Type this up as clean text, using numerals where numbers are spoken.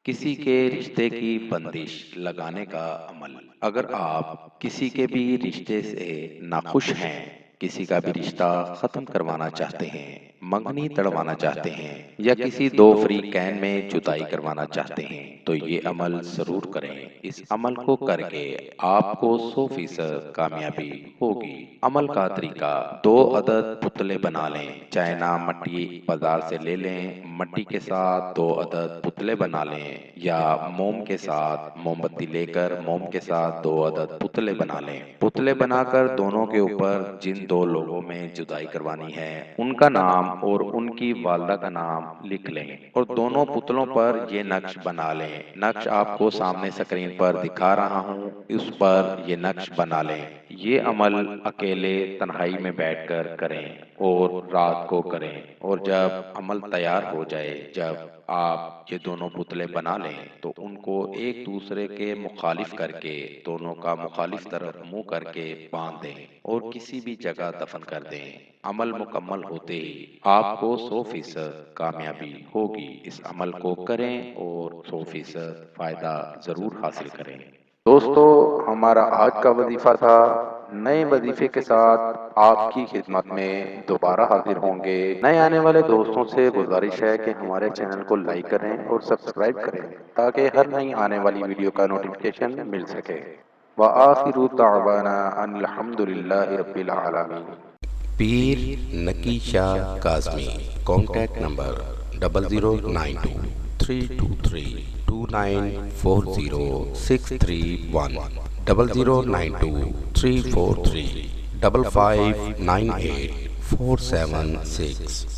کسی کے رشتے کی بندش لگانے کا عمل۔ اگر آپ کسی کے بھی رشتے سے ناخوش ہیں، کسی کا بھی رشتہ ختم کروانا چاہتے ہیں، منگنی تڑوانا چاہتے ہیں یا کسی دو فریقین میں جدائی کروانا چاہتے ہیں تو یہ عمل ضرور کریں۔ اس عمل کو کر کے آپ کو 100% کامیابی ہوگی۔ عمل کا طریقہ: 2 عدد پتلے بنا لیں، چائنا مٹی بازار سے لے لیں، مٹی کے ساتھ 2 عدد پتلے بنا لیں، یا موم کے ساتھ موم بتی لے کر موم کے ساتھ 2 عدد پتلے بنا لیں۔ پتلے بنا کر دونوں کے اوپر جن 2 لوگوں میں جدائی کروانی ہے ان کا نام اور ان کی والدہ کا نام لکھ لیں اور دونوں پتلوں پر یہ نقش بنا لیں۔ نقش آپ کو سامنے اسکرین پر دکھا رہا ہوں، اس پر یہ نقش بنا لیں۔ یہ عمل اکیلے تنہائی میں بیٹھ کر کریں اور رات کو کریں، اور جب عمل تیار ہو جائے، جب آپ یہ دونوں پتلے بنا لیں تو ان کو ایک دوسرے کے مخالف کر کے دونوں کا مخالف طرف منہ کر کے باندھ دیں اور کسی بھی جگہ دفن کر دیں۔ عمل مکمل ہوتے ہی آپ کو 100% کامیابی ہوگی۔ اس عمل کو کریں اور 100% فائدہ ضرور حاصل کریں۔ دوستو، ہمارا آج کا وظیفہ تھا۔ نئے وظیفے کے ساتھ آپ کی خدمت میں دوبارہ حاضر ہوں گے۔ نئے آنے والے دوستوں سے گزارش ہے کہ ہمارے چینل کو لائک کریں اور سبسکرائب کریں تاکہ ہر نئی آنے والی ویڈیو کا نوٹیفیکیشن مل سکے۔ وآخر دعوانا ان الحمد للہ رب العالمین۔ پیر نکی شاہ کاظمی، کانٹیکٹ نمبر 00923402940631 00923435598476